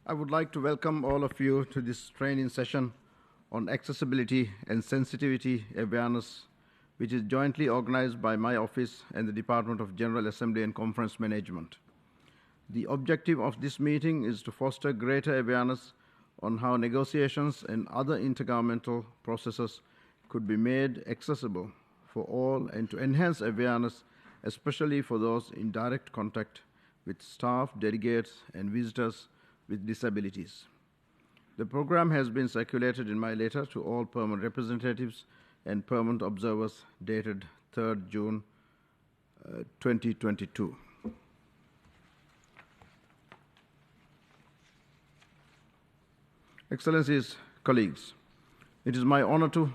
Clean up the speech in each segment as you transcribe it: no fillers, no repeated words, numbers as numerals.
I would like to welcome all of you to this training session on accessibility and sensitivity awareness, which is jointly organized by my office and the Department of General Assembly and Conference Management. The objective of this meeting is to foster greater awareness on how negotiations and other intergovernmental processes could be made accessible for all and to enhance awareness, especially for those in direct contact with staff, delegates, and visitors with disabilities. The program has been circulated in my letter to all permanent representatives and permanent observers dated 3rd June 2022. Excellencies, colleagues, it is my honor to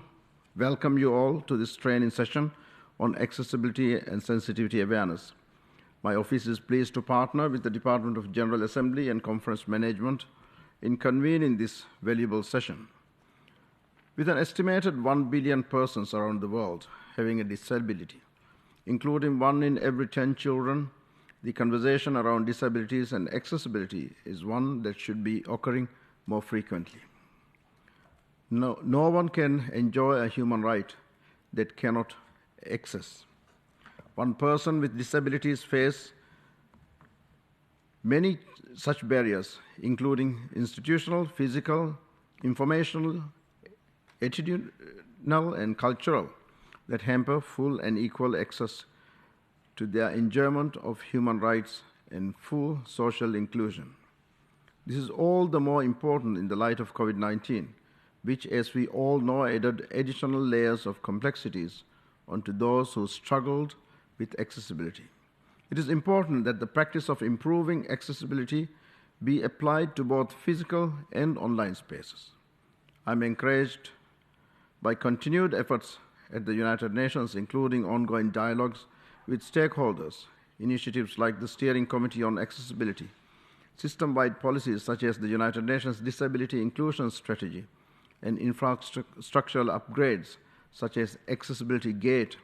welcome you all to this training session on accessibility and sensitivity awareness. My office is pleased to partner with the Department of General Assembly and Conference Management in convening this valuable session. With an estimated 1 billion persons around the world having a disability, including 1 in every 10 children, the conversation around disabilities and accessibility is one that should be occurring more frequently. No one can enjoy a human right that cannot access. One person with disabilities face many such barriers, including institutional, physical, informational, attitudinal, and cultural, that hamper full and equal access to their enjoyment of human rights and full social inclusion. This is all the more important in the light of COVID-19, which, as we all know, added additional layers of complexities onto those who struggled with accessibility. It is important that the practice of improving accessibility be applied to both physical and online spaces. I'm encouraged by continued efforts at the United Nations, including ongoing dialogues with stakeholders, initiatives like the Steering Committee on Accessibility, system-wide policies such as the United Nations Disability Inclusion Strategy, and infrastructural upgrades such as Accessibility Gate,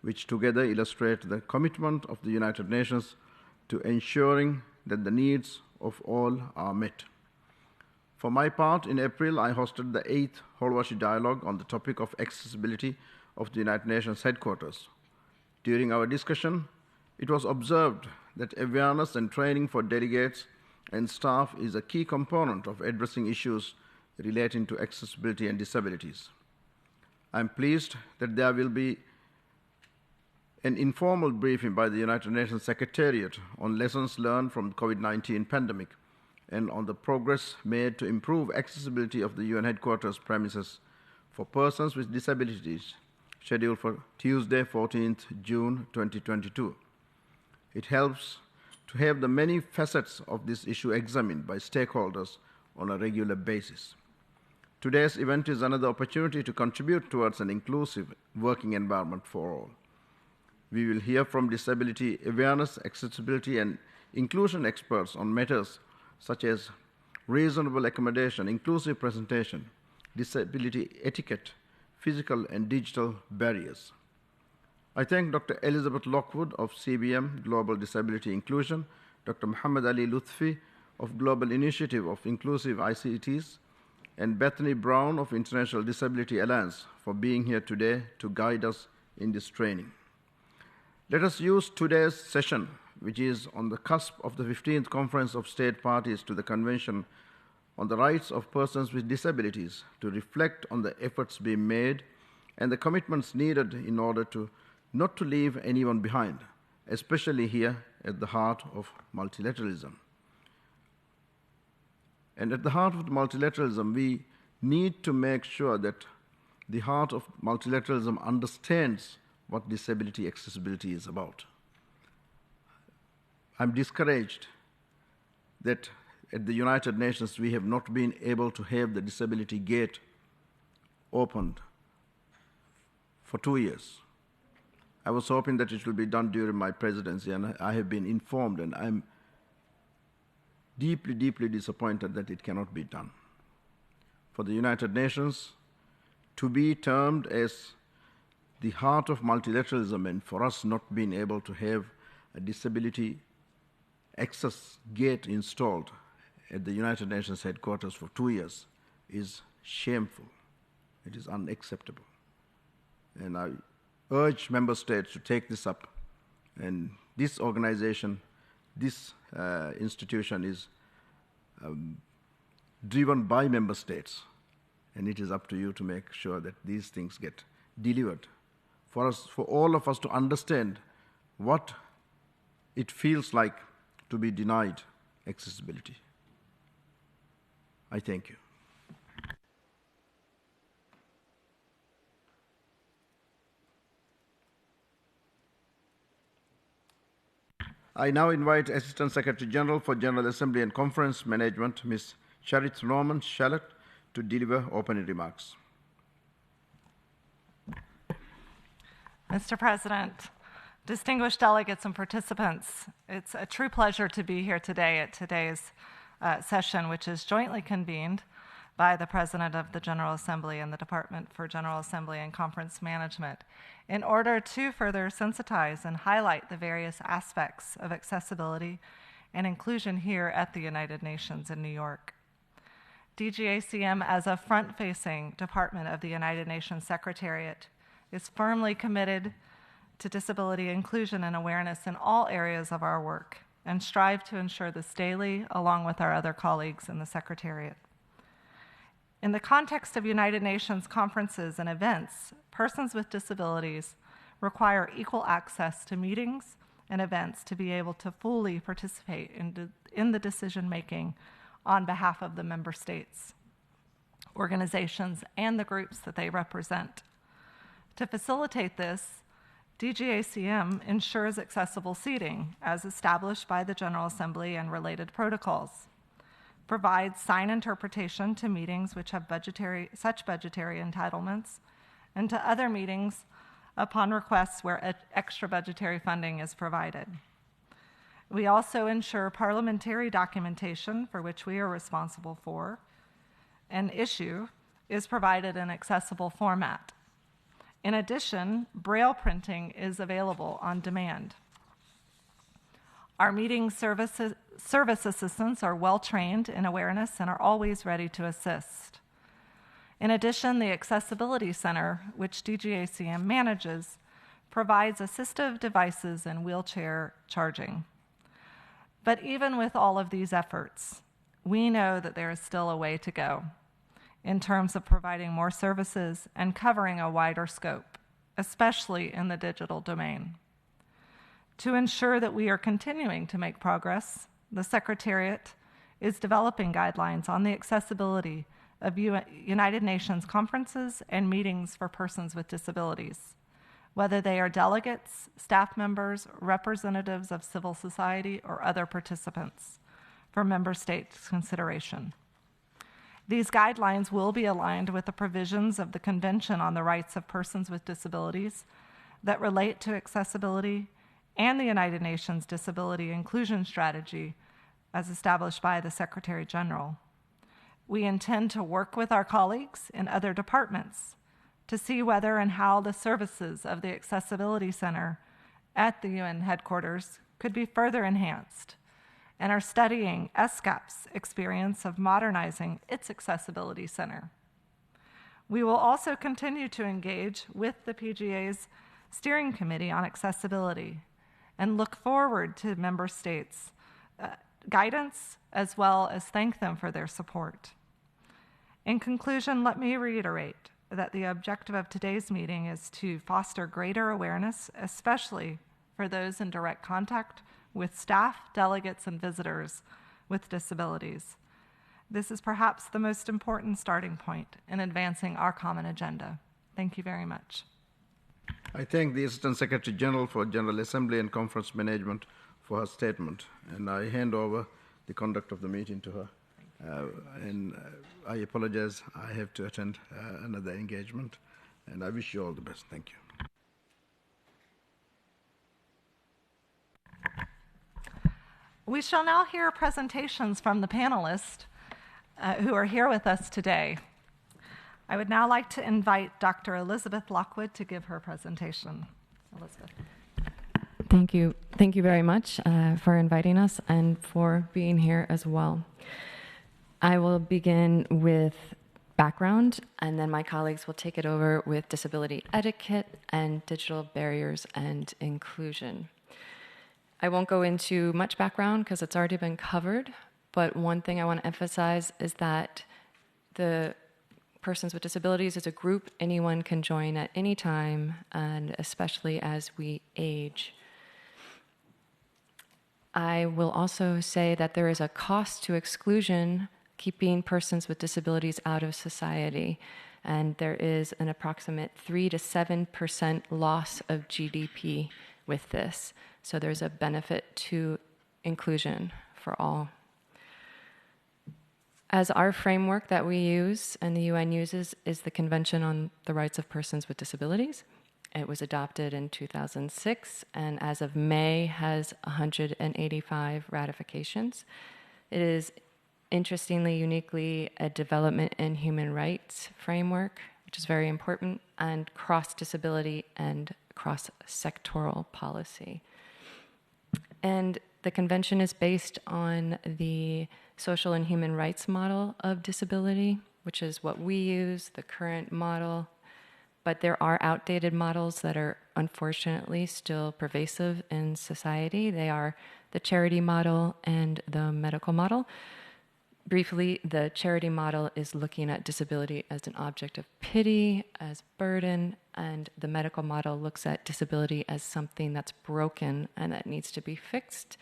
which together illustrate the commitment of the United Nations to ensuring that the needs of all are met. For my part, in April, I hosted the 8th Holwashi Dialogue on the topic of accessibility of the United Nations headquarters. During our discussion, it was observed that awareness and training for delegates and staff is a key component of addressing issues relating to accessibility and disabilities. I'm pleased that there will be an informal briefing by the United Nations Secretariat on lessons learned from the COVID-19 pandemic and on the progress made to improve accessibility of the UN headquarters premises for persons with disabilities, scheduled for Tuesday, 14th June 2022. It helps to have the many facets of this issue examined by stakeholders on a regular basis. Today's event is another opportunity to contribute towards an inclusive working environment for all. We will hear from disability awareness, accessibility, and inclusion experts on matters such as reasonable accommodation, inclusive presentation, disability etiquette, physical and digital barriers. I thank Dr. Elizabeth Lockwood of CBM Global Disability Inclusion, Dr. Muhammad Ali Lutfi of Global Initiative of Inclusive ICTs, and Bethany Brown of International Disability Alliance for being here today to guide us in this training. Let us use today's session, which is on the cusp of the 15th Conference of State Parties to the Convention on the Rights of Persons with Disabilities, to reflect on the efforts being made and the commitments needed in order to not to leave anyone behind, especially here at the heart of multilateralism. And at the heart of multilateralism, we need to make sure that the heart of multilateralism understands what disability accessibility is about. I'm discouraged that at the United Nations we have not been able to have the disability gate opened for 2 years. I was hoping that it will be done during my presidency, and I have been informed, and I'm deeply, deeply disappointed that it cannot be done. For the United Nations to be termed as the heart of multilateralism, and for us not being able to have a disability access gate installed at the United Nations headquarters for 2 years is shameful. It is unacceptable. And I urge member states to take this up. And this organization, this institution is driven by member states. And it is up to you to make sure that these things get delivered. For us, for all of us to understand what it feels like to be denied accessibility. I thank you. I now invite Assistant Secretary General for General Assembly and Conference Management, Ms. Charith Norman Shallett, to deliver opening remarks. Mr. President, distinguished delegates and participants, it's a true pleasure to be here today at today's session, which is jointly convened by the President of the General Assembly and the Department for General Assembly and Conference Management in order to further sensitize and highlight the various aspects of accessibility and inclusion here at the United Nations in New York. DGACM, as a front-facing department of the United Nations Secretariat, is firmly committed to disability inclusion and awareness in all areas of our work and strive to ensure this daily along with our other colleagues in the Secretariat. In the context of United Nations conferences and events, persons with disabilities require equal access to meetings and events to be able to fully participate in the decision-making on behalf of the member states, organizations, and the groups that they represent. To facilitate this, DGACM ensures accessible seating as established by the General Assembly and related protocols, provides sign interpretation to meetings which have such budgetary entitlements, and to other meetings upon requests where extra budgetary funding is provided. We also ensure parliamentary documentation, for which we are responsible for, and issue is provided in accessible format. In addition, Braille printing is available on demand. Our meeting service assistants are well trained in awareness and are always ready to assist. In addition, the Accessibility Center, which DGACM manages, provides assistive devices and wheelchair charging. But even with all of these efforts, we know that there is still a way to go in terms of providing more services and covering a wider scope, especially in the digital domain. To ensure that we are continuing to make progress, the Secretariat is developing guidelines on the accessibility of United Nations conferences and meetings for persons with disabilities, whether they are delegates, staff members, representatives of civil society, or other participants, for member states' consideration. These guidelines will be aligned with the provisions of the Convention on the Rights of Persons with Disabilities that relate to accessibility and the United Nations Disability Inclusion Strategy as established by the Secretary General. We intend to work with our colleagues in other departments to see whether and how the services of the Accessibility Center at the UN headquarters could be further enhanced, and are studying ESCAP's experience of modernizing its Accessibility Center. We will also continue to engage with the PGA's Steering Committee on Accessibility and look forward to member states' guidance, as well as thank them for their support. In conclusion, let me reiterate that the objective of today's meeting is to foster greater awareness, especially for those in direct contact with staff, delegates, and visitors with disabilities. This is perhaps the most important starting point in advancing our common agenda. Thank you very much. I thank the Assistant Secretary General for General Assembly and Conference Management for her statement, and I hand over the conduct of the meeting to her. I apologize, I have to attend another engagement, and I wish you all the best. Thank you. We shall now hear presentations from the panelists who are here with us today. I would now like to invite Dr. Elizabeth Lockwood to give her presentation. Elizabeth. Thank you. Thank you very much for inviting us and for being here as well. I will begin with background, and then my colleagues will take it over with disability etiquette and digital barriers and inclusion. I won't go into much background because it's already been covered, but one thing I want to emphasize is that the persons with disabilities is a group anyone can join at any time, and especially as we age. I will also say that there is a cost to exclusion keeping persons with disabilities out of society, and there is an approximate 3 to 7% loss of GDP with this. So there's a benefit to inclusion for all. As our framework that we use and the UN uses is the Convention on the Rights of Persons with Disabilities. It was adopted in 2006, and as of May has 185 ratifications. It is interestingly, uniquely, a development and human rights framework, which is very important, and cross-disability and cross-sectoral policy. And the convention is based on the social and human rights model of disability, which is what we use, the current model. But there are outdated models that are unfortunately still pervasive in society. They are the charity model and the medical model. Briefly, the charity model is looking at disability as an object of pity, as burden, and the medical model looks at disability as something that's broken and that needs to be fixed,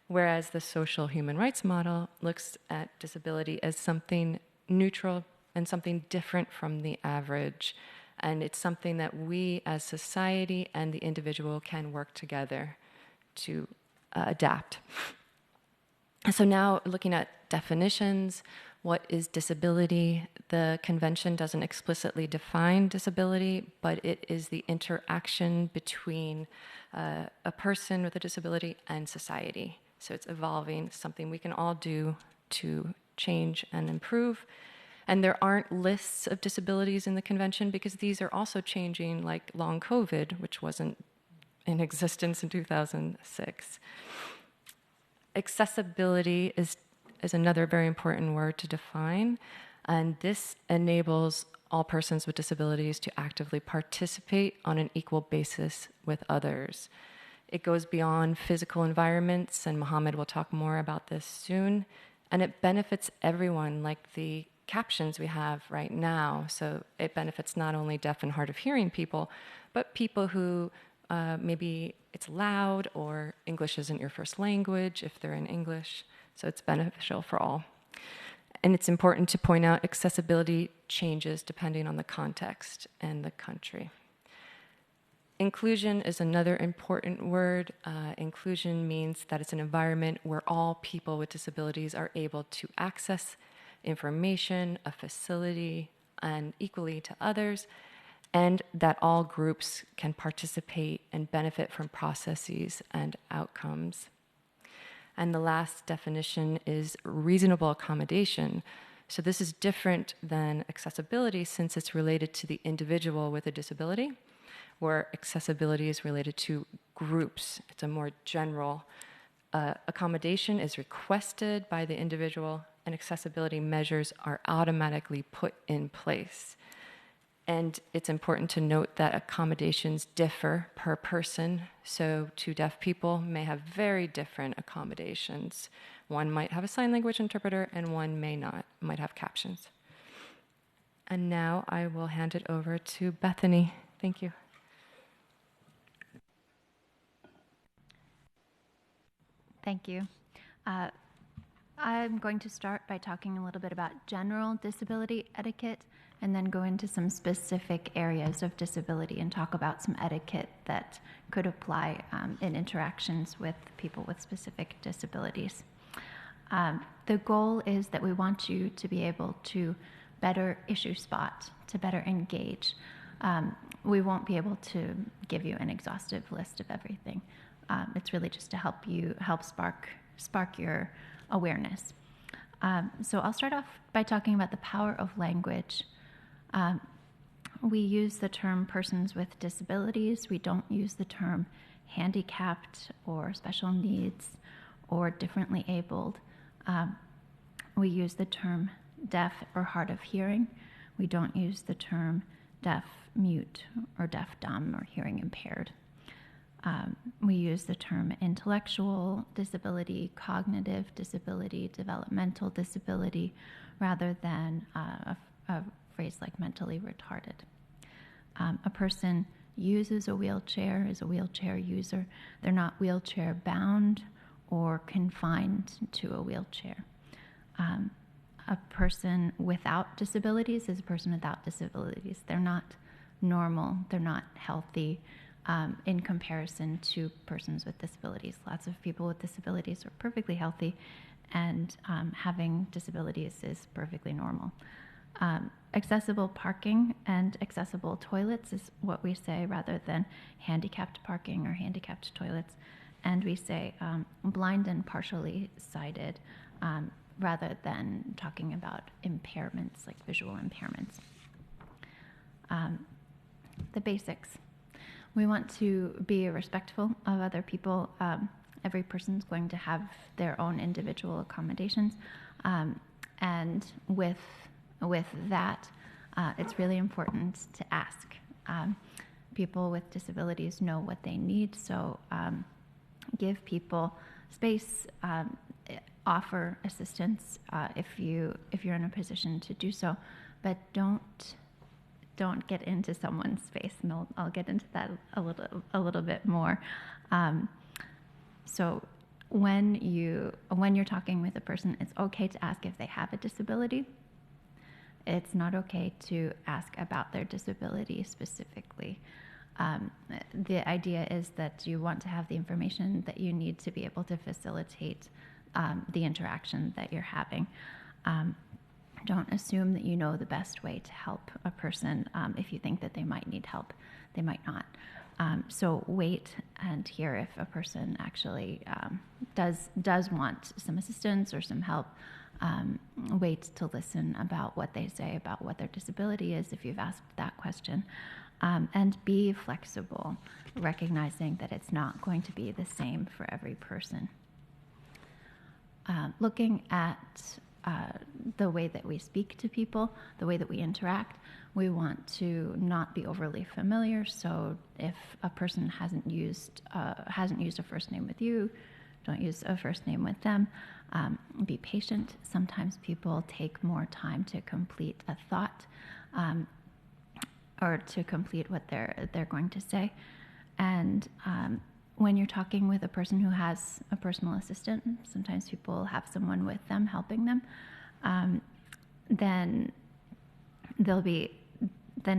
whereas the social human rights model looks at disability as something neutral and something different from the average. And it's something that we as society and the individual can work together to adapt. So now looking at definitions, what is disability? The convention doesn't explicitly define disability, but it is the interaction between a person with a disability and society. So it's evolving, something we can all do to change and improve. And there aren't lists of disabilities in the convention because these are also changing, like long COVID, which wasn't in existence in 2006. Accessibility is another very important word to define, and this enables all persons with disabilities to actively participate on an equal basis with others. It goes beyond physical environments, and Mohammed will talk more about this soon, and it benefits everyone, like the captions we have right now. So it benefits not only deaf and hard of hearing people, but people who maybe it's loud or English isn't your first language if they're in English. So it's beneficial for all. And it's important to point out accessibility changes depending on the context and the country. Inclusion is another important word. Inclusion means that it's an environment where all people with disabilities are able to access information, a facility, and equally to others, and that all groups can participate and benefit from processes and outcomes. And the last definition is reasonable accommodation. So this is different than accessibility since it's related to the individual with a disability, where accessibility is related to groups. It's a more general accommodation is requested by the individual, and accessibility measures are automatically put in place. And it's important to note that accommodations differ per person. So two deaf people may have very different accommodations. One might have a sign language interpreter and one may not, might have captions. And now I will hand it over to Bethany. Thank you. Thank you. I'm going to start by talking a little bit about general disability etiquette and then go into some specific areas of disability and talk about some etiquette that could apply in interactions with people with specific disabilities. The goal is that we want you to be able to better issue spot, to better engage. We won't be able to give you an exhaustive list of everything. It's really just to help spark your awareness. So I'll start off by talking about the power of language. We use the term persons with disabilities. We don't use the term handicapped or special needs or differently abled. we use the term deaf or hard of hearing. We don't use the term deaf, mute, or deaf, dumb, or hearing impaired. We use the term intellectual disability, cognitive disability, developmental disability, rather than a phrase like mentally retarded. A person uses a wheelchair, is a wheelchair user. They're not wheelchair bound or confined to a wheelchair. A person without disabilities is a person without disabilities. They're not normal, they're not healthy in comparison to persons with disabilities. Lots of people with disabilities are perfectly healthy, and having disabilities is perfectly normal. Accessible parking and accessible toilets is what we say, rather than handicapped parking or handicapped toilets. And we say blind and partially sighted, rather than talking about impairments like visual impairments. The basics. We want to be respectful of other people. Every person's going to have their own individual accommodations. And with that, it's really important to ask. People with disabilities know what they need, so give people space, offer assistance if you're in a position to do so, but don't get into someone's space, and I'll get into that a little bit more. So when you're talking with a person, it's okay to ask if they have a disability. It's not okay to ask about their disability specifically. The idea is that you want to have the information that you need to be able to facilitate the interaction that you're having. Don't assume that you know the best way to help a person. If you think that they might need help, they might not. So wait and hear if a person actually does want some assistance or some help. Wait to listen about what they say about what their disability is if you've asked that question. And be flexible, recognizing that it's not going to be the same for every person. Looking at the way that we speak to people, the way that we interact, we want to not be overly familiar. So if a person hasn't used a first name with you, don't use a first name with them. Be patient. Sometimes people take more time to complete a thought or to complete what they're going to say. And when you're talking with a person who has a personal assistant, sometimes people have someone with them helping them, then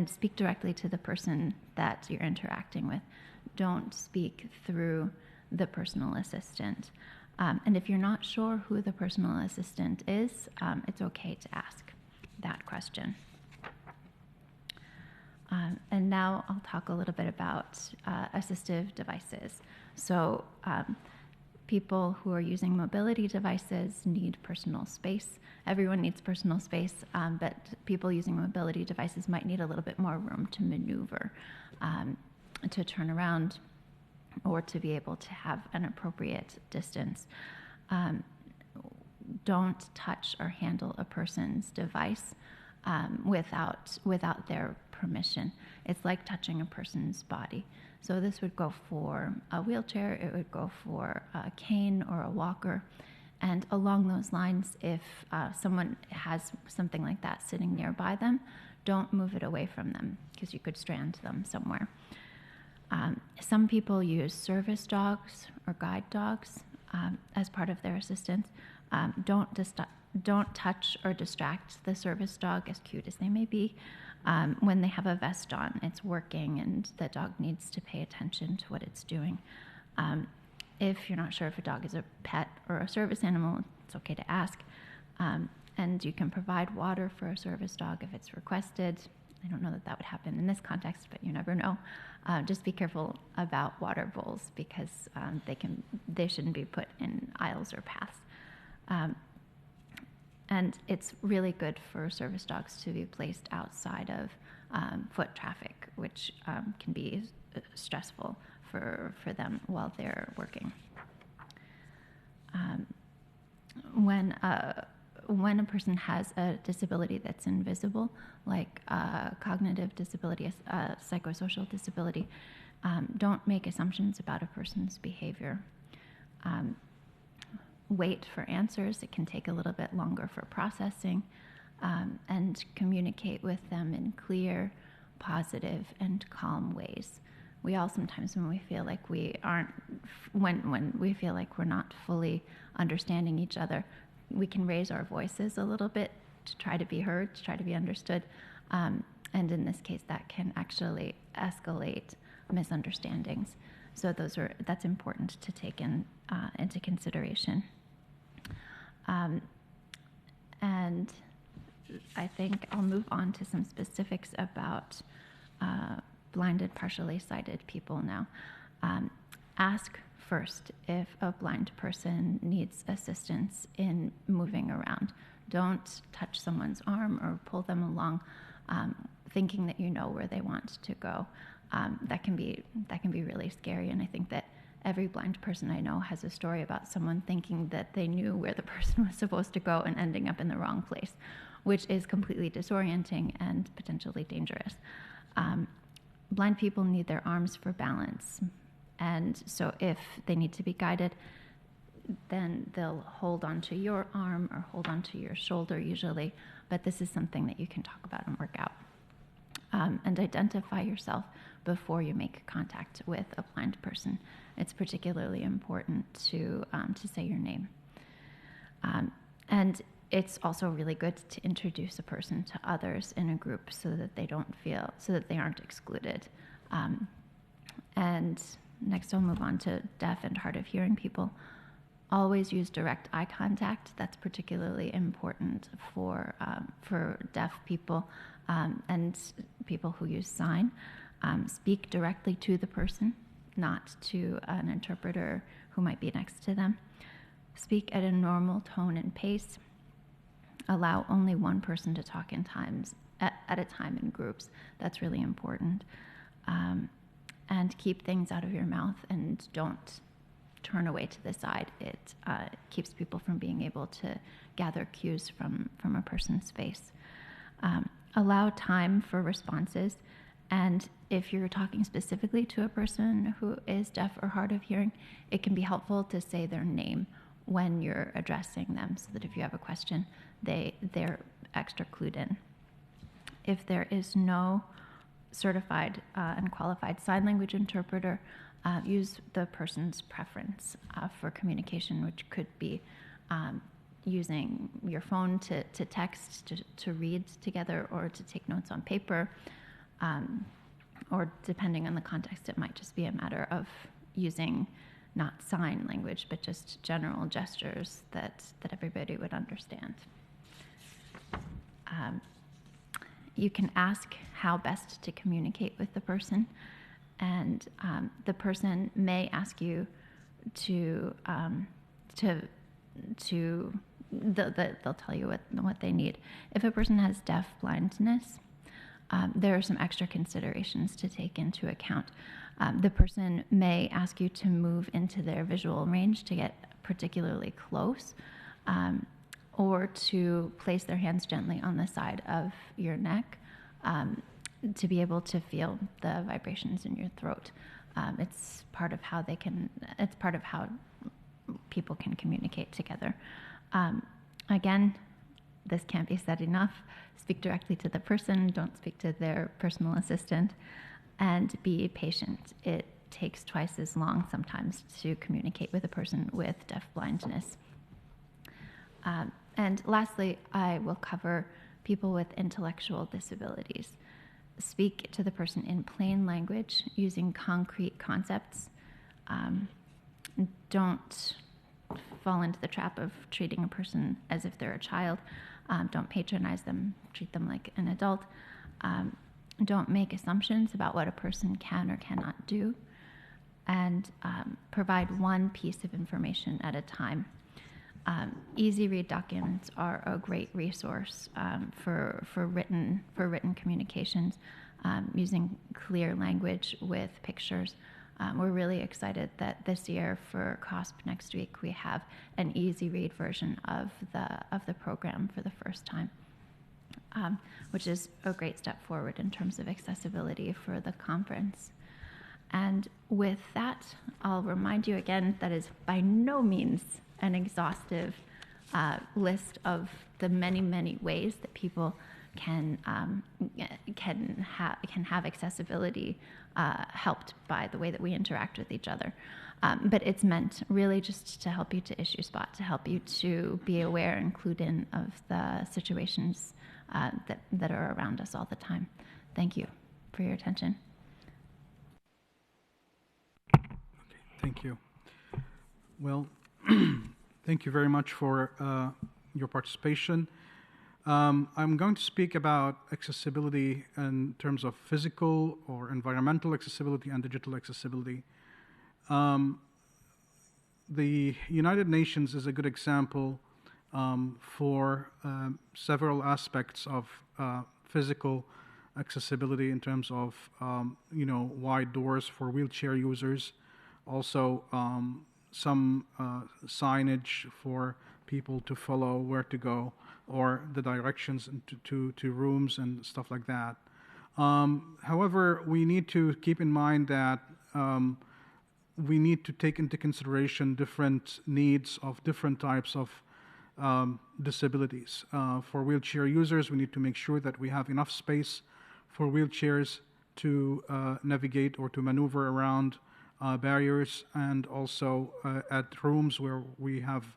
speak directly to the person that you're interacting with. Don't speak through the personal assistant. And if you're not sure who the personal assistant is, it's okay to ask that question. And now I'll talk a little bit about assistive devices. So people who are using mobility devices need personal space. Everyone needs personal space, but people using mobility devices might need a little bit more room to maneuver, to turn around, or to be able to have an appropriate distance. Don't touch or handle a person's device without their permission. It's like touching a person's body. So this would go for a wheelchair, it would go for a cane or a walker. And along those lines, if someone has something like that sitting nearby them, don't move it away from them, because you could strand them somewhere. Some people use service dogs or guide dogs as part of their assistance. Don't touch or distract the service dog, as cute as they may be. When they have a vest on, it's working, and the dog needs to pay attention to what it's doing. If you're not sure if a dog is a pet or a service animal, it's okay to ask. And you can provide water for a service dog if it's requested. I don't know that would happen in this context, but you never know. Just be careful about water bowls, because they shouldn't be put in aisles or paths. And it's really good for service dogs to be placed outside of foot traffic, which can be stressful for them while they're working. when a person has a disability that's invisible, like cognitive disability, psychosocial disability, don't make assumptions about a person's behavior. Wait for answers. It can take a little bit longer for processing, and communicate with them in clear, positive, and calm ways. We all sometimes, when we feel like when we feel like we're not fully understanding each other, we can raise our voices a little bit to try to be heard, to try to be understood. And in this case, that can actually escalate misunderstandings. So that's important to take into consideration. And I think I'll move on to some specifics about blinded, partially sighted people now. Ask first if a blind person needs assistance in moving around. Don't touch someone's arm or pull them along thinking that you know where they want to go. That can be really scary, and I think that every blind person I know has a story about someone thinking that they knew where the person was supposed to go and ending up in the wrong place, which is completely disorienting and potentially dangerous. Blind people need their arms for balance, and so if they need to be guided, then they'll hold onto your arm or hold onto your shoulder usually, but this is something that you can talk about and work out. And identify yourself before you make contact with a blind person. It's particularly important to say your name. And it's also really good to introduce a person to others in a group so that they aren't excluded. And next I'll move on to deaf and hard of hearing people. Always use direct eye contact. That's particularly important for deaf people and people who use sign. Speak directly to the person, not to an interpreter who might be next to them. Speak at a normal tone and pace. Allow only one person to talk at a time in groups. That's really important. And keep things out of your mouth and don't turn away to the side. It keeps people from being able to gather cues from a person's face. Allow time for responses. And if you're talking specifically to a person who is deaf or hard of hearing, it can be helpful to say their name when you're addressing them so that if you have a question, they're extra clued in. If there is no certified and qualified sign language interpreter, use the person's preference for communication, which could be using your phone to text, to read together, or to take notes on paper. Or depending on the context, it might just be a matter of using not sign language, but just general gestures that everybody would understand. You can ask how best to communicate with the person, and the person may ask you they'll tell you what they need. If a person has deaf blindness, there are some extra considerations to take into account. The person may ask you to move into their visual range to get particularly close, or to place their hands gently on the side of your neck to be able to feel the vibrations in your throat. It's part of how people can communicate together. Again, this can't be said enough. Speak directly to the person, don't speak to their personal assistant, and be patient. It takes twice as long sometimes to communicate with a person with deaf blindness. And lastly, I will cover people with intellectual disabilities. Speak to the person in plain language using concrete concepts. Don't fall into the trap of treating a person as if they're a child. Don't patronize them, treat them like an adult. Don't make assumptions about what a person can or cannot do. And provide one piece of information at a time. Easy read documents are a great resource for written communications, using clear language with pictures We're really excited that this year for COSP next week we have an easy read version of the program for the first time, which is a great step forward in terms of accessibility for the conference. And with that, I'll remind you again that is by no means an exhaustive list of the many, many ways that people can have accessibility helped by the way that we interact with each other. But it's meant really just to help you to issue spot, to help you to be aware and clued in of the situations that are around us all the time. Thank you for your attention. Okay, thank you. Well, thank you very much for your participation. I'm going to speak about accessibility in terms of physical or environmental accessibility and digital accessibility. The United Nations is a good example for several aspects of physical accessibility in terms of wide doors for wheelchair users, also some signage for people to follow where to go, or the directions to rooms and stuff like that. However, we need to keep in mind that we need to take into consideration different needs of different types of disabilities. For wheelchair users, we need to make sure that we have enough space for wheelchairs to navigate or to maneuver around barriers, and also at rooms where we have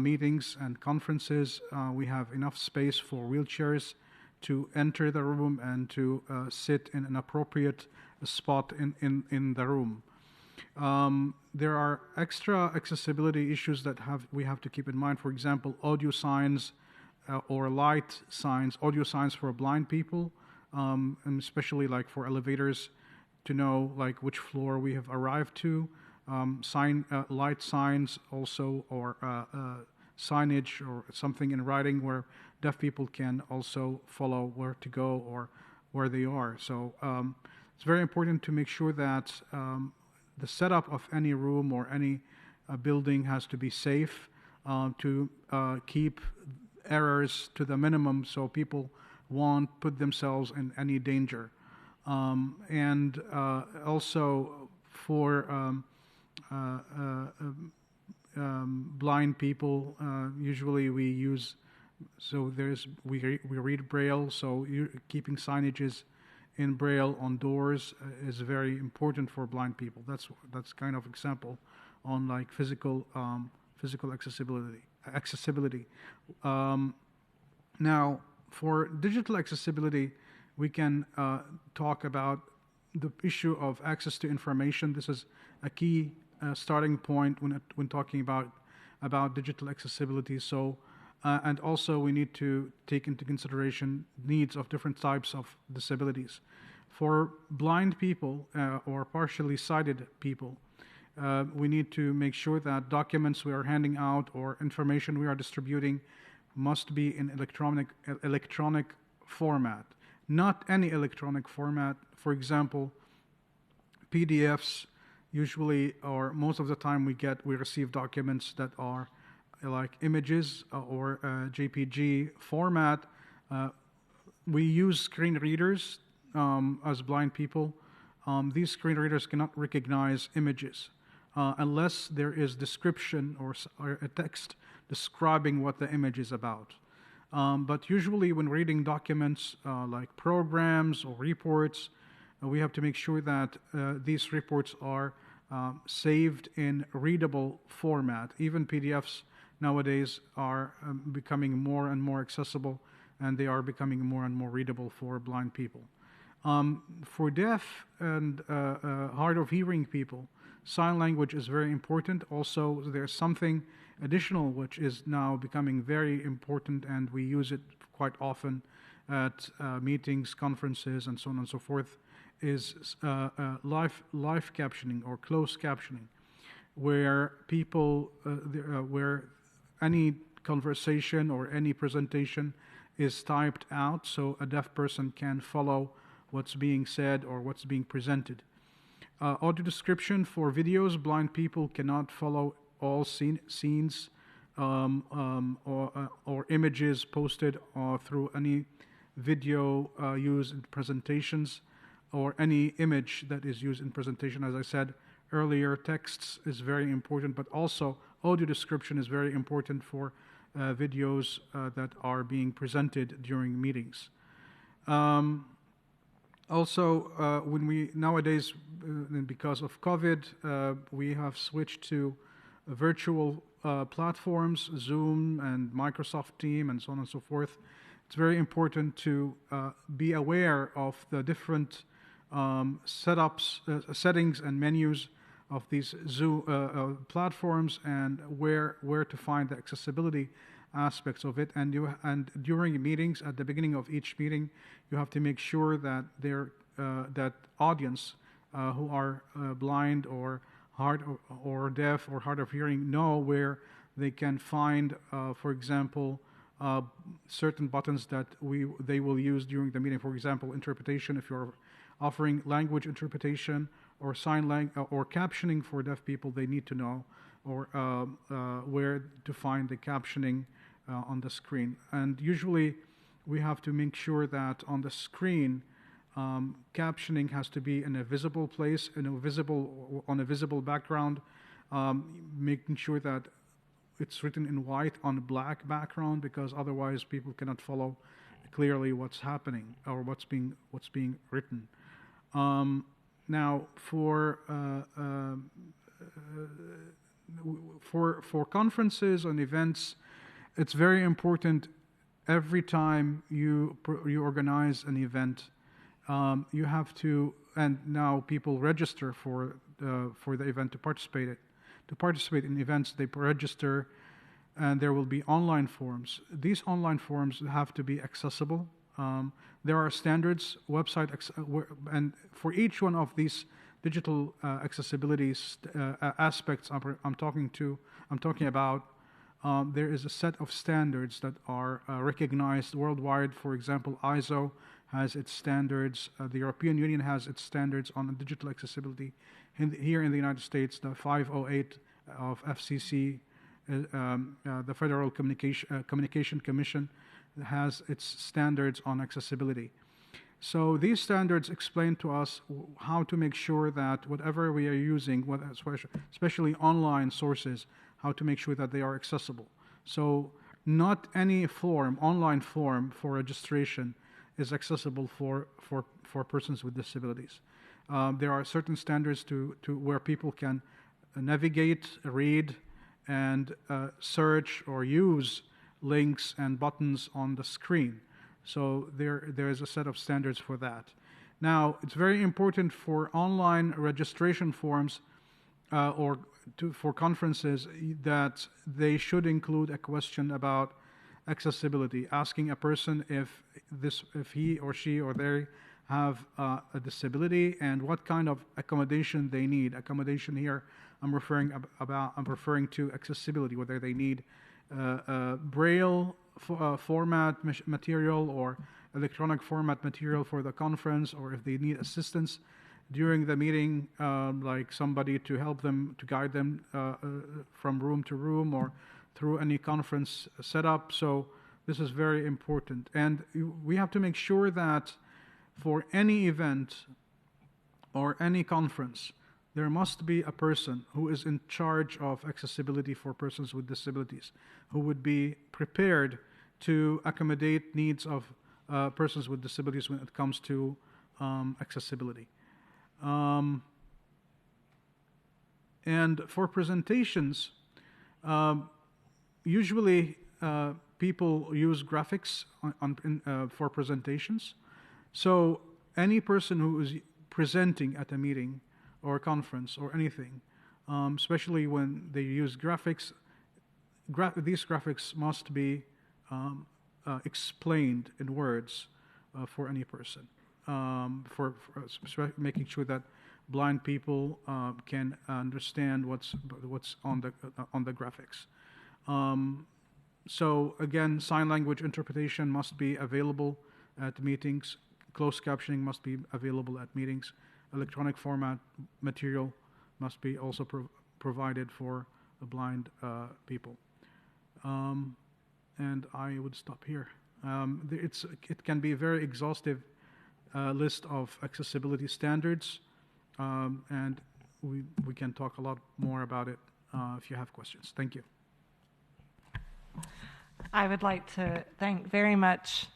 meetings and conferences, we have enough space for wheelchairs to enter the room and to sit in an appropriate spot in the room. There are extra accessibility issues that we have to keep in mind. For example, audio signs or light signs, audio signs for blind people, and especially like for elevators to know like which floor we have arrived to. Light signs also, or signage or something in writing where deaf people can also follow where to go or where they are. So it's very important to make sure that the setup of any room or any building has to be safe, to keep errors to the minimum so people won't put themselves in any danger. And also for blind people, usually we use, so we read Braille, so keeping signages in Braille on doors is very important for blind people. That's kind of example on like physical accessibility. Now, for digital accessibility, we can talk about the issue of access to information. This is a key starting point when talking about digital accessibility. So, and also we need to take into consideration needs of different types of disabilities. For blind people or partially sighted people, we need to make sure that documents we are handing out or information we are distributing must be in electronic format. Not any electronic format. For example, PDFs usually, or most of the time we receive documents that are like images or JPG format. We use screen readers as blind people. These screen readers cannot recognize images unless there is description or a text describing what the image is about. But usually when reading documents like programs or reports, we have to make sure that these reports are saved in readable format. Even PDFs nowadays are becoming more and more accessible, and they are becoming more and more readable for blind people. For deaf and hard of hearing people, sign language is very important. Also, there's something additional which is now becoming very important, and we use it quite often at meetings, conferences, and so on and so forth, is live captioning or closed captioning, where people, where any conversation or any presentation is typed out so a deaf person can follow what's being said or what's being presented. Audio description for videos. Blind people cannot follow all scenes or images posted through any video used in presentations or any image that is used in presentation. As I said earlier, texts is very important, but also audio description is very important for videos that are being presented during meetings. Also, when we nowadays, because of COVID, we have switched to virtual platforms, Zoom and Microsoft Teams and so on and so forth. It's very important to be aware of the different settings and menus of these Zoom platforms and where to find the accessibility aspects of it. And during meetings, at the beginning of each meeting, you have to make sure that that audience who are blind or hard or deaf or hard of hearing know where they can find, for example, certain buttons that they will use during the meeting. For example, interpretation, if you're offering language interpretation or sign language or captioning for deaf people, they need to know or where to find the captioning on the screen. And usually we have to make sure that on the screen captioning has to be in a visible place, on a visible background, making sure that it's written in white on a black background, because otherwise people cannot follow clearly what's happening or what's being written. Now, for conferences and events, it's very important every time you organize an event. You have to, and now people register for the event to participate in. To participate in events, they register, and there will be online forms. These online forms have to be accessible. There are standards, and for each one of these digital accessibility aspects I'm talking about, there is a set of standards that are recognized worldwide. For example, ISO has its standards. The European Union has its standards on digital accessibility. Here in the United States, the 508 of FCC, the Federal Communication Commission, has its standards on accessibility. So these standards explain to us how to make sure that whatever we are using, especially online sources, how to make sure that they are accessible. So not any online form for registration is accessible for persons with disabilities. There are certain standards to where people can navigate, read, and search or use links and buttons on the screen. So there is a set of standards for that. Now, it's very important for online registration forms for conferences that they should include a question about accessibility, asking a person if he or she or they have a disability and what kind of accommodation they need. Accommodation here, I'm referring to accessibility, whether they need Braille format material or electronic format material for the conference, or if they need assistance during the meeting, like somebody to help them, to guide them from room to room or through any conference setup. So this is very important. And we have to make sure that for any event or any conference, there must be a person who is in charge of accessibility for persons with disabilities, who would be prepared to accommodate needs of persons with disabilities when it comes to accessibility. And for presentations, usually people use graphics for presentations. So any person who is presenting at a meeting or a conference or anything, especially when they use graphics, these graphics must be explained in words for any person, for making sure that blind people can understand what's on the graphics. So again, sign language interpretation must be available at meetings. Closed captioning must be available at meetings. electronic format material must be also provided for the blind people. And I would stop here. It can be a very exhaustive list of accessibility standards, and we can talk a lot more about it if you have questions. Thank you. I would like to thank very much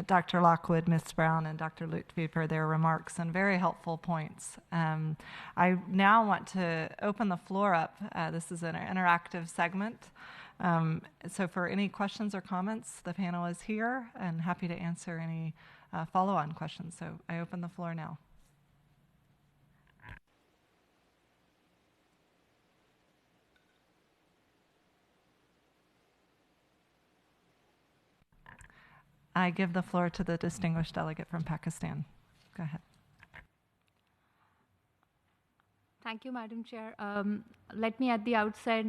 Dr. Lockwood, Ms. Brown, and Dr. Lutfi for their remarks and very helpful points. I now want to open the floor up. This is an interactive segment. So for any questions or comments, the panel is here and happy to answer any follow-on questions. So I open the floor now. I give the floor to the distinguished delegate from Pakistan. Go ahead. Thank you, Madam Chair. Let me at the outset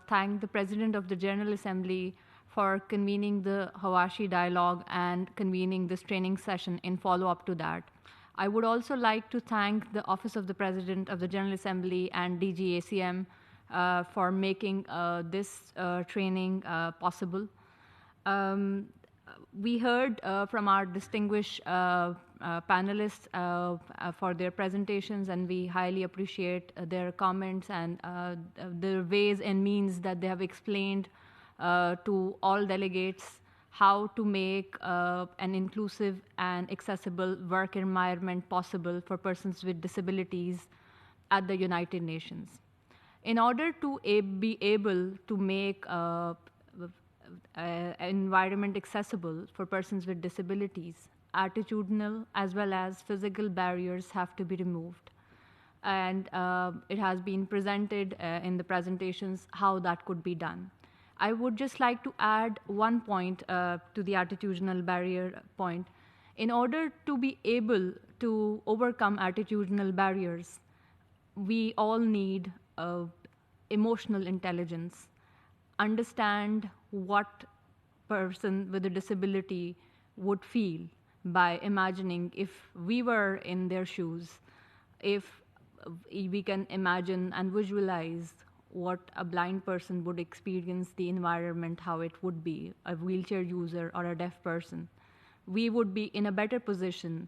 thank the President of the General Assembly for convening the Hawashi Dialogue and convening this training session in follow-up to that. I would also like to thank the Office of the President of the General Assembly and DG ACM for making this training possible. We heard from our distinguished panelists for their presentations, and we highly appreciate their comments and the ways and means that they have explained to all delegates how to make an inclusive and accessible work environment possible for persons with disabilities at the United Nations. In order to be able to make environment accessible for persons with disabilities, attitudinal as well as physical barriers have to be removed. And it has been presented in the presentations how that could be done. I would just like to add one point to the attitudinal barrier point. In order to be able to overcome attitudinal barriers, we all need emotional intelligence, understand what person with a disability would feel by imagining if we were in their shoes, if we can imagine and visualize what a blind person would experience the environment, how it would be, a wheelchair user or a deaf person, we would be in a better position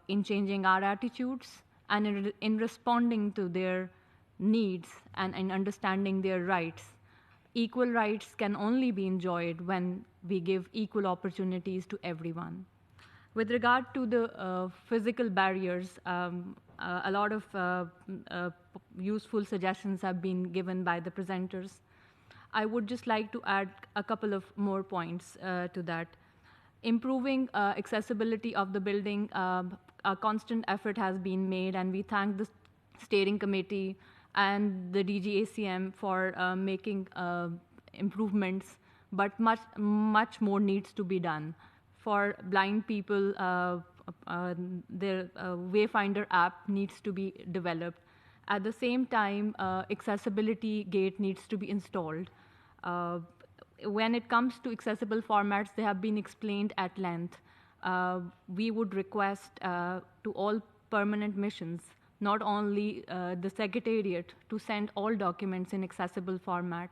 in changing our attitudes and in responding to their needs and in understanding their rights. Equal rights can only be enjoyed when we give equal opportunities to everyone. With regard to the physical barriers, a lot of useful suggestions have been given by the presenters. I would just like to add a couple of more points to that. Improving accessibility of the building, a constant effort has been made, and we thank the steering committee and the DGACM for making improvements, but much more needs to be done. For blind people, their Wayfinder app needs to be developed. At the same time, accessibility gate needs to be installed. When it comes to accessible formats, they have been explained at length. We would request to all permanent missions, not only the Secretariat, to send all documents in accessible format,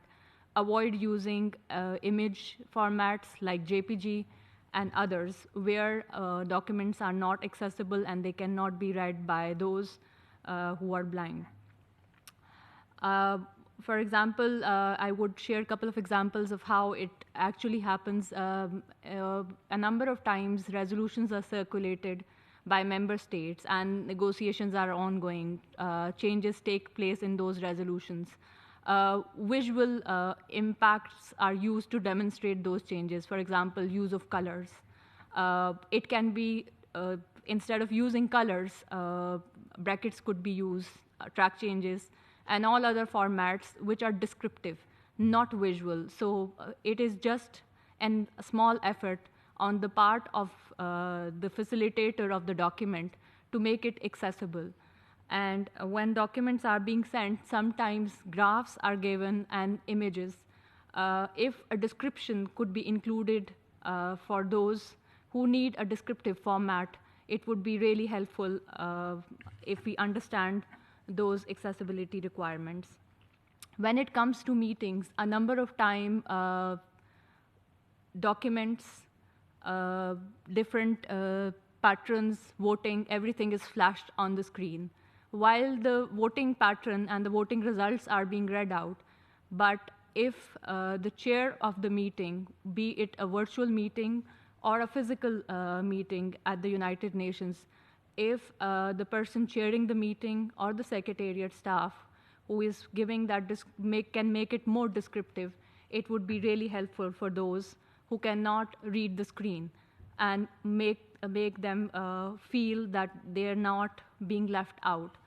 avoid using image formats like JPG and others where documents are not accessible and they cannot be read by those who are blind. For example, I would share a couple of examples of how it actually happens. A number of times resolutions are circulated by member states and negotiations are ongoing. Changes take place in those resolutions. Visual impacts are used to demonstrate those changes. For example, use of colors. It can be, instead of using colors, brackets could be used, track changes, and all other formats which are descriptive, not visual. So it is just a small effort on the part of the facilitator of the document to make it accessible. And when documents are being sent, sometimes graphs are given and images. If a description could be included for those who need a descriptive format, it would be really helpful if we understand those accessibility requirements. When it comes to meetings, a number of time documents, different patterns, voting, everything is flashed on the screen. While the voting pattern and the voting results are being read out, but if the chair of the meeting, be it a virtual meeting or a physical meeting at the United Nations, if the person chairing the meeting or the secretariat staff who is giving that can make it more descriptive, it would be really helpful for those who cannot read the screen and make them feel that they're not being left out.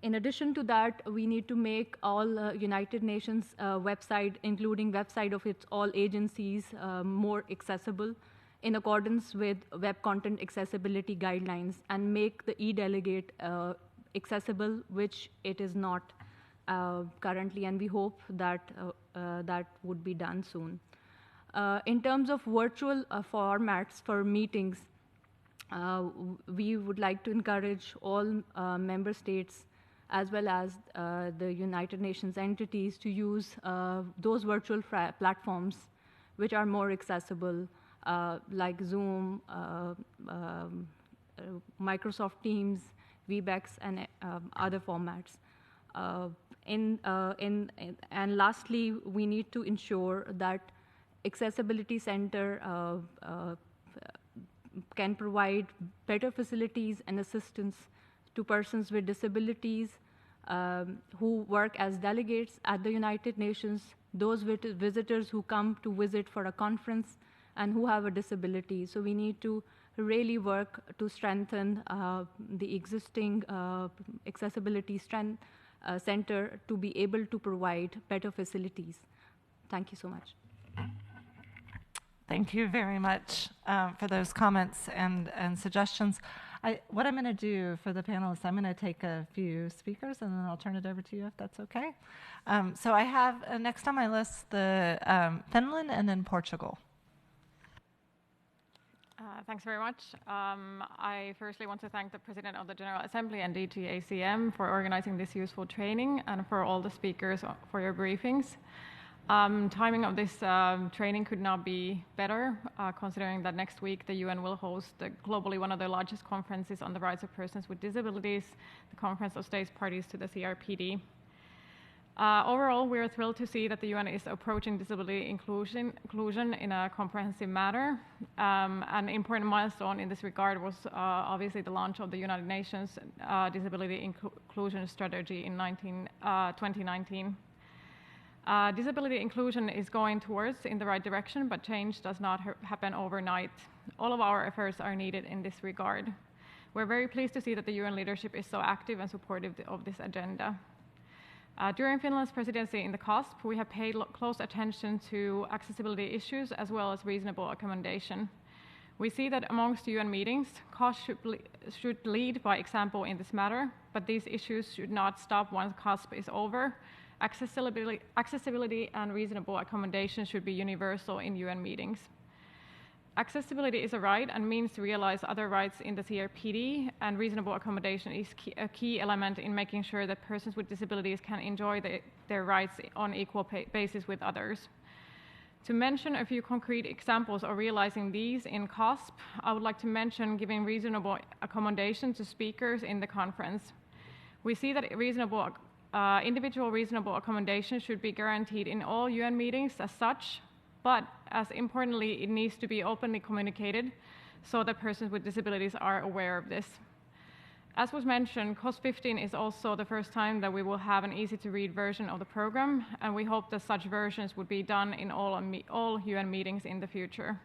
In addition to that, we need to make all United Nations website, including website of its all agencies, more accessible in accordance with Web Content Accessibility Guidelines, and make the e-delegate accessible, which it is not currently, and we hope that that would be done soon. In terms of virtual formats for meetings, we would like to encourage all member states as well as the United Nations entities to use those virtual platforms which are more accessible, like Zoom, Microsoft Teams, Webex, and other formats. And lastly, we need to ensure that Accessibility Center can provide better facilities and assistance to persons with disabilities who work as delegates at the United Nations, those visitors who come to visit for a conference and who have a disability. So we need to really work to strengthen the existing Accessibility Center to be able to provide better facilities. Thank you so much. Thank you very much for those comments and suggestions. What I'm going to do for the panelists, I'm going to take a few speakers and then I'll turn it over to you if that's okay. So I have next on my list the Finland and then Portugal. Thanks very much. I firstly want to thank the President of the General Assembly and DG ACM for organizing this useful training and for all the speakers for your briefings. Timing of this training could not be better, considering that next week the UN will host globally one of the largest conferences on the rights of persons with disabilities, the Conference of States Parties to the CRPD. Overall, we are thrilled to see that the UN is approaching disability inclusion in a comprehensive manner. An important milestone in this regard was obviously the launch of the United Nations Disability Inclusion Strategy in 2019. Disability inclusion is going towards in the right direction, but change does not happen overnight. All of our efforts are needed in this regard. We're very pleased to see that the UN leadership is so active and supportive of this agenda. During Finland's presidency in the COSP, we have paid close attention to accessibility issues as well as reasonable accommodation. We see that amongst UN meetings, COSP should lead by example in this matter, but these issues should not stop once COSP is over. Accessibility and reasonable accommodation should be universal in UN meetings. Accessibility is a right and means to realize other rights in the CRPD, and reasonable accommodation is a key element in making sure that persons with disabilities can enjoy their rights on equal basis with others. To mention a few concrete examples of realizing these in COSP, I would like to mention giving reasonable accommodation to speakers in the conference. We see that individual reasonable accommodation should be guaranteed in all UN meetings as such, but as importantly, it needs to be openly communicated so that persons with disabilities are aware of this. As was mentioned, COSP 15 is also the first time that we will have an easy-to-read version of the program, and we hope that such versions would be done in all UN meetings in the future.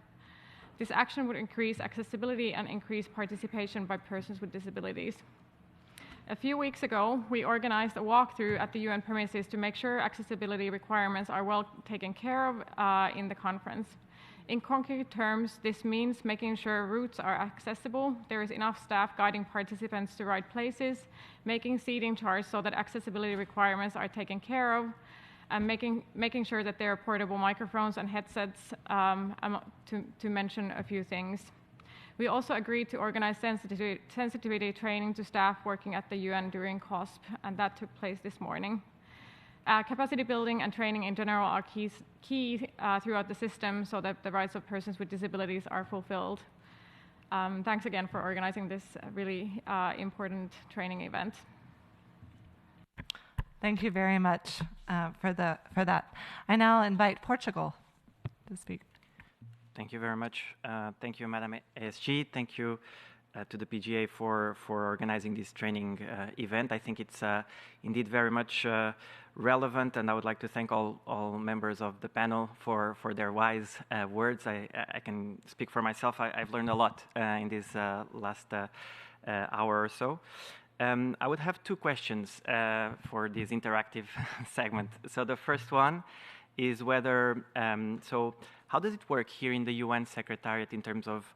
This action would increase accessibility and increase participation by persons with disabilities. A few weeks ago, we organized a walkthrough at the UN premises to make sure accessibility requirements are well taken care of in the conference. In concrete terms, this means making sure routes are accessible, there is enough staff guiding participants to right places, making seating charts so that accessibility requirements are taken care of, and making sure that there are portable microphones and headsets, to mention a few things. We also agreed to organize sensitivity training to staff working at the UN during COSP, and that took place this morning. Capacity building and training in general are key throughout the system so that the rights of persons with disabilities are fulfilled. Thanks again for organizing this really important training event. Thank you very much for that. I now invite Portugal to speak. Thank you very much. Thank you, Madam ASG. Thank you to the PGA for organizing this training event. I think it's indeed very much relevant, and I would like to thank all members of the panel for their wise words. I can speak for myself. I've learned a lot in this last hour or so. I would have two questions for this interactive segment. So the first one is whether, so how does it work here in the UN Secretariat in terms of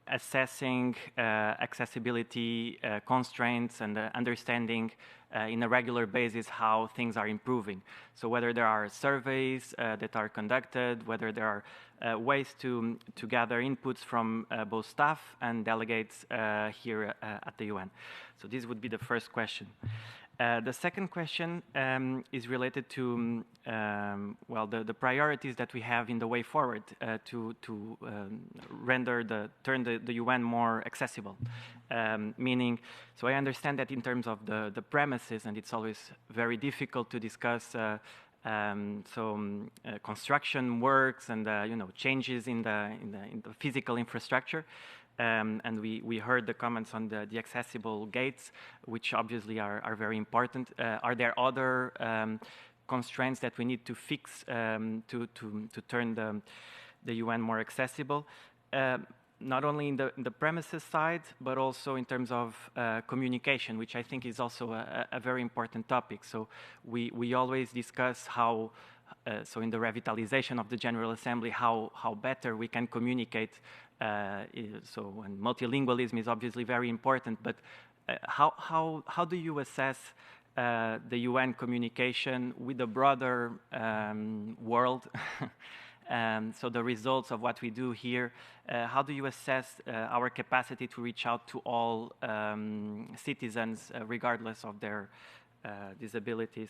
assessing accessibility constraints and understanding in a regular basis how things are improving? So whether there are surveys that are conducted, whether there are ways to gather inputs from both staff and delegates here at the UN. So this would be the first question. The second question is related to well, the priorities that we have in the way forward to turn the UN more accessible. Meaning, so I understand that in terms of the premises, and it's always very difficult to discuss construction works and changes in the physical infrastructure. And we heard the comments on the accessible gates, which obviously are very important. Are there other constraints that we need to fix to turn the UN more accessible? Not only in the premises side, but also in terms of communication, which I think is also a very important topic. So we always discuss how, so in the revitalization of the General Assembly, how better we can communicate. So and multilingualism is obviously very important, but how do you assess the UN communication with the broader world? So the results of what we do here, how do you assess our capacity to reach out to all citizens regardless of their disabilities?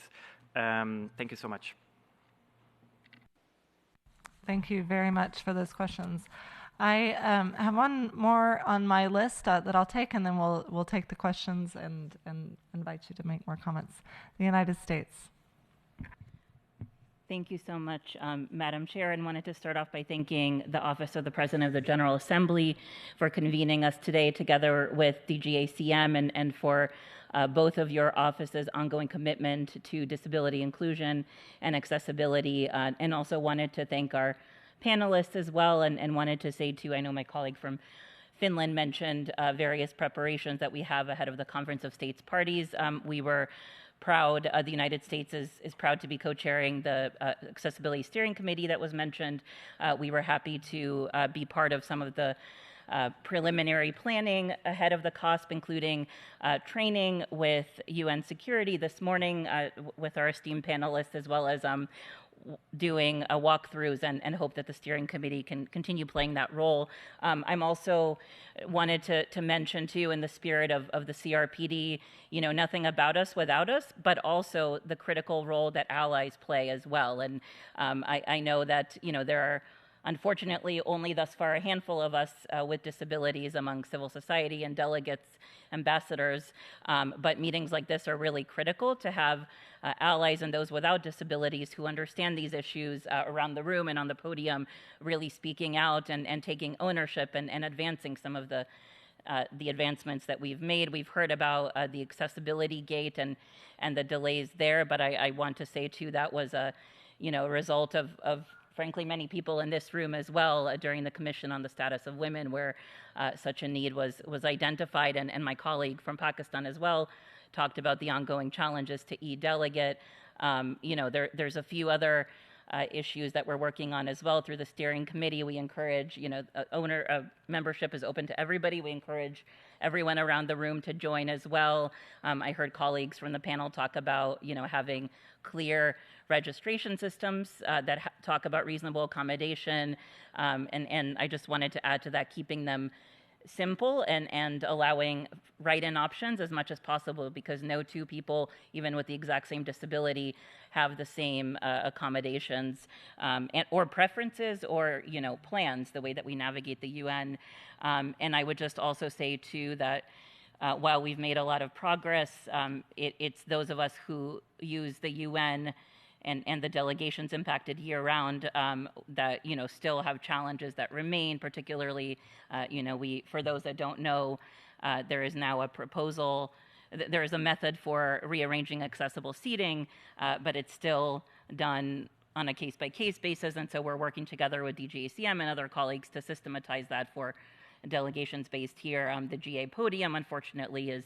Thank you so much. Thank you very much for those questions. I have one more on my list that I'll take, and then we'll take the questions and invite you to make more comments. The United States. Thank you so much, Madam Chair, and wanted to start off by thanking the Office of the President of the General Assembly for convening us today together with DGACM and for both of your offices' ongoing commitment to disability inclusion and accessibility, and also wanted to thank our panelists as well, and wanted to say too, I know my colleague from Finland mentioned various preparations that we have ahead of the Conference of States Parties. We were proud, the United States is proud to be co-chairing the Accessibility Steering Committee that was mentioned. We were happy to be part of some of the preliminary planning ahead of the COSP, including training with UN security this morning with our esteemed panelists, as well as doing walkthroughs, and hope that the steering committee can continue playing that role. I'm also wanted to mention too, in the spirit of the CRPD, nothing about us without us, but also the critical role that allies play as well. And I know that there are unfortunately only thus far a handful of us with disabilities among civil society and delegates, ambassadors, but meetings like this are really critical to have allies and those without disabilities who understand these issues around the room and on the podium, really speaking out and taking ownership and advancing some of the advancements that we've made. We've heard about the accessibility gate and the delays there, but I want to say too, that was a result of frankly many people in this room as well during the Commission on the Status of Women, where such a need was identified, and my colleague from Pakistan as well talked about the ongoing challenges to e-delegate. There's a few other issues that we're working on as well through the steering committee. We encourage, membership is open to everybody. We encourage everyone around the room to join as well. I heard colleagues from the panel talk about, having clear registration systems that talk about reasonable accommodation. And I just wanted to add to that, keeping them simple and allowing write-in options as much as possible, because no two people, even with the exact same disability, have the same accommodations or preferences or plans, the way that we navigate the UN. And I would just also say too that while we've made a lot of progress, it's those of us who use the UN and the delegations impacted year-round that still have challenges that remain. Particularly, for those that don't know, there is now a proposal. There is a method for rearranging accessible seating, but it's still done on a case-by-case basis, and so we're working together with DGACM and other colleagues to systematize that for delegations based here. The GA podium, unfortunately, is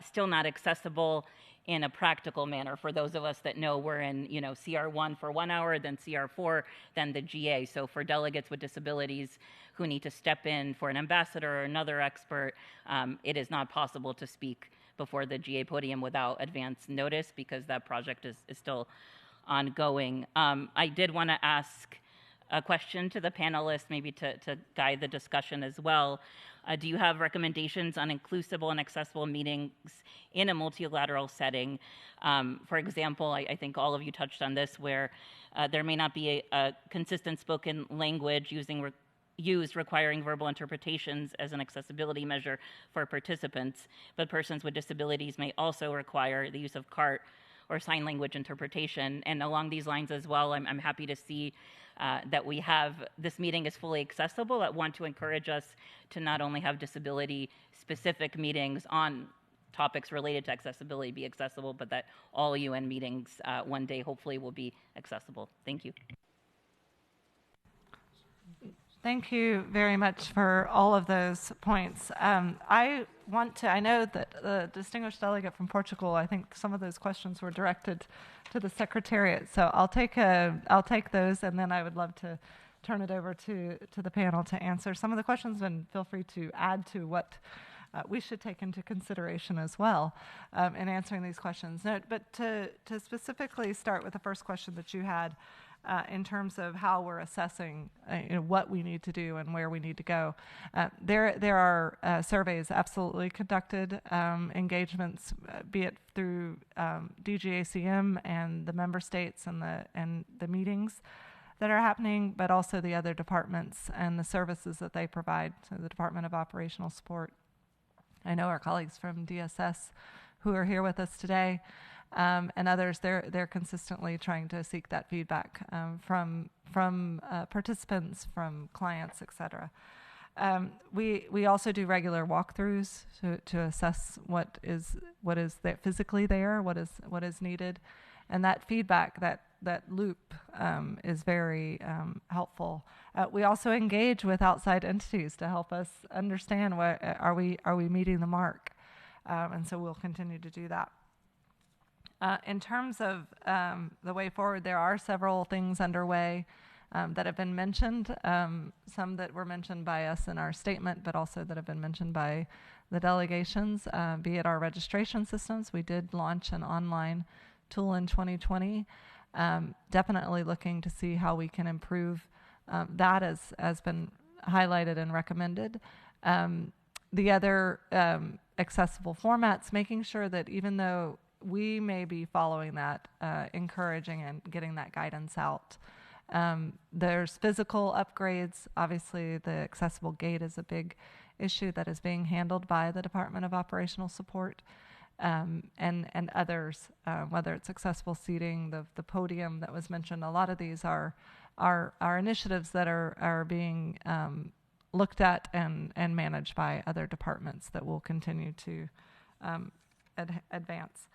still not accessible in a practical manner. For those of us that know, we're in CR1 for 1 hour, then CR4, then the GA. So for delegates with disabilities who need to step in for an ambassador or another expert, it is not possible to speak before the GA podium without advance notice, because that project is still ongoing. I did want to ask a question to the panelists, maybe to guide the discussion as well. Do you have recommendations on inclusive and accessible meetings in a multilateral setting? For example, I think all of you touched on this, where there may not be a consistent spoken language used requiring verbal interpretations as an accessibility measure for participants, but persons with disabilities may also require the use of CART or sign language interpretation. And along these lines as well, I'm happy to see that this meeting is fully accessible. I want to encourage us to not only have disability-specific meetings on topics related to accessibility be accessible, but that all UN meetings one day hopefully will be accessible. Thank you. Thank you very much for all of those points. I know that the distinguished delegate from Portugal, I think some of those questions were directed to the Secretariat. So I'll take those, and then I would love to turn it over to the panel to answer some of the questions, and feel free to add to what we should take into consideration as well in answering these questions. But to specifically start with the first question that you had, in terms of how we're assessing what we need to do and where we need to go. There are surveys absolutely conducted, engagements, be it through DGACM and the member states and the meetings that are happening, but also the other departments and the services that they provide, so the Department of Operational Support. I know our colleagues from DSS who are here with us today, and others, they're consistently trying to seek that feedback from participants, from clients, et cetera. We also do regular walkthroughs to assess what is there physically there, what is needed, and that feedback, that loop is very helpful. We also engage with outside entities to help us understand are we meeting the mark, and so we'll continue to do that. In terms of the way forward, there are several things underway that have been mentioned, some that were mentioned by us in our statement, but also that have been mentioned by the delegations, be it our registration systems. We did launch an online tool in 2020, definitely looking to see how we can improve that as been highlighted and recommended. The other accessible formats, making sure that even though we may be following that, encouraging and getting that guidance out. There's physical upgrades. Obviously, the accessible gate is a big issue that is being handled by the Department of Operational Support, and others, whether it's accessible seating, the podium that was mentioned. A lot of these are initiatives that are being looked at and managed by other departments that will continue to advance.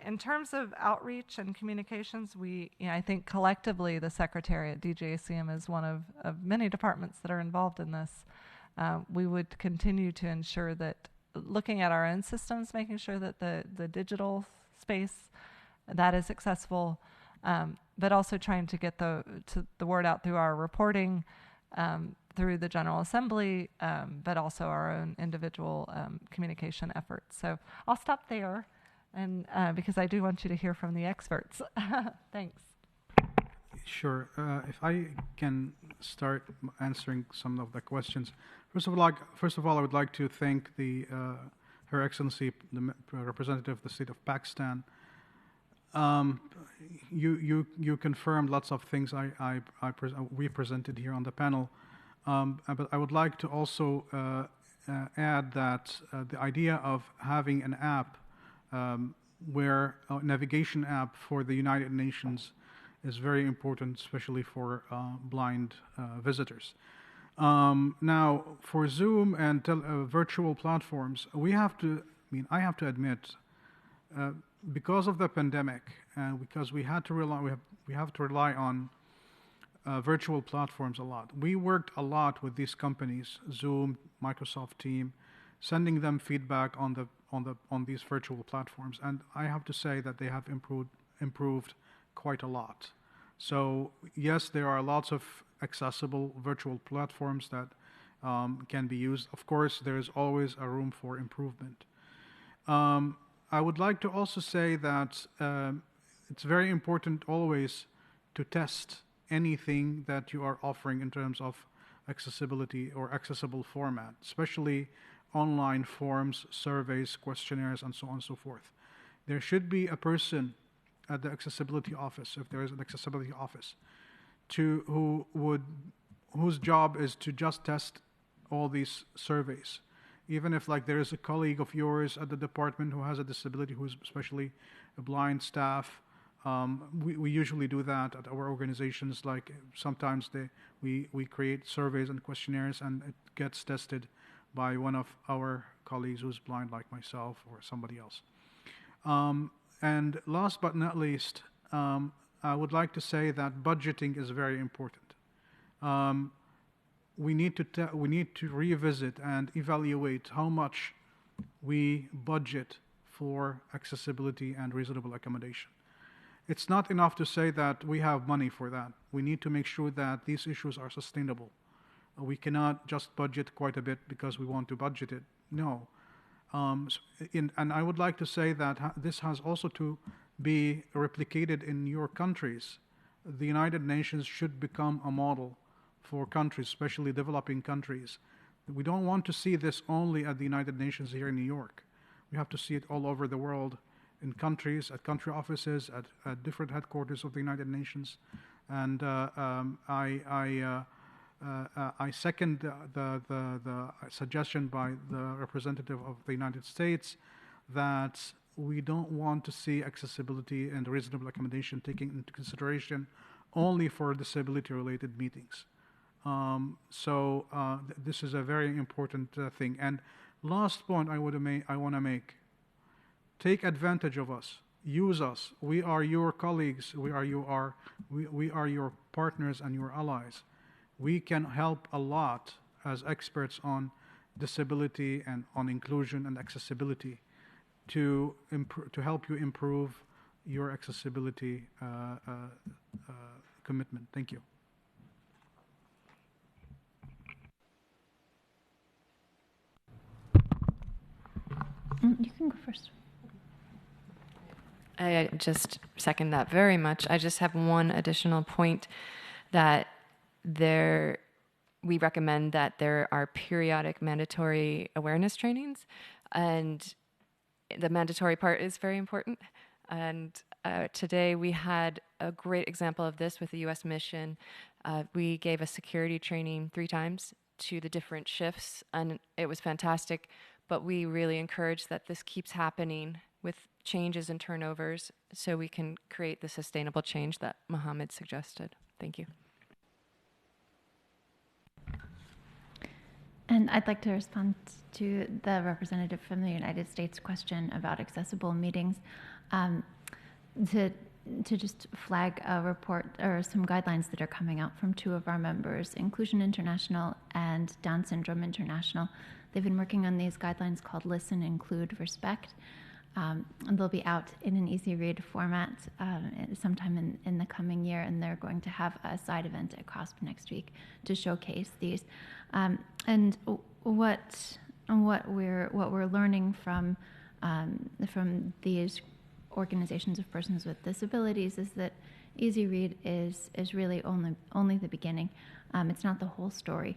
In terms of outreach and communications, I think collectively the Secretariat, DGACM, is one of many departments that are involved in this. We would continue to ensure that, looking at our own systems, making sure that the digital space that is accessible, but also trying to get the word out through our reporting, through the General Assembly, but also our own individual communication efforts. So I'll stop there, and because I do want you to hear from the experts. Thanks. Sure. If I can start answering some of the questions. First of all, I would like to thank Her Excellency, the representative of the state of Pakistan. You confirmed lots of things we presented here on the panel, but I would like to also add that the idea of having an app, where a navigation app for the United Nations is very important, especially for blind visitors. Now, for Zoom and virtual platforms, I have to admit, because of the pandemic, and because we have to rely on virtual platforms a lot. We worked a lot with these companies, Zoom, Microsoft Teams, sending them feedback on these virtual platforms, and I have to say that they have improved quite a lot. So yes, there are lots of accessible virtual platforms that can be used. Of course, there is always a room for improvement. I would like to also say that it's very important always to test anything that you are offering in terms of accessibility or accessible format, especially online forms, surveys, questionnaires, and so on and so forth. There should be a person at the accessibility office, if there is an accessibility office, whose job is to just test all these surveys. Even if there is a colleague of yours at the department who has a disability, who is especially a blind staff, we usually do that at our organizations. Sometimes we create surveys and questionnaires, and it gets tested by one of our colleagues who's blind, like myself or somebody else. And last but not least, I would like to say that budgeting is very important. We need to revisit and evaluate how much we budget for accessibility and reasonable accommodation. It's not enough to say that we have money for that. We need to make sure that these issues are sustainable. We cannot just budget quite a bit because we want to budget it. No. And I would like to say that this has also to be replicated in your countries. The United Nations should become a model for countries, especially developing countries. We don't want to see this only at the United Nations here in New York. We have to see it all over the world, in countries, at country offices, at different headquarters of the United Nations. And I second the suggestion by the representative of the United States that we don't want to see accessibility and reasonable accommodation taken into consideration only for disability-related meetings. This is a very important thing. And last point I want to make: take advantage of us, use us. We are your colleagues. We are your partners and your allies. We can help a lot as experts on disability and on inclusion and accessibility to help you improve your accessibility commitment. Thank you. You can go first. I just second that very much. I just have one additional point, that we recommend that there are periodic mandatory awareness trainings, and the mandatory part is very important. And today we had a great example of this with the U.S. mission. We gave a security training 3 times to the different shifts, and it was fantastic. But we really encourage that this keeps happening with changes and turnovers, so we can create the sustainable change that Mohammed suggested. Thank you. And I'd like to respond to the representative from the United States question about accessible meetings. To just flag a report or some guidelines that are coming out from 2 of our members, Inclusion International and Down Syndrome International. They've been working on these guidelines called Listen, Include, Respect. And they'll be out in an easy read format sometime in the coming year, and they're going to have a side event at COSP next week to showcase these. And what we're learning from these organizations of persons with disabilities is that easy read is really only the beginning. It's not the whole story.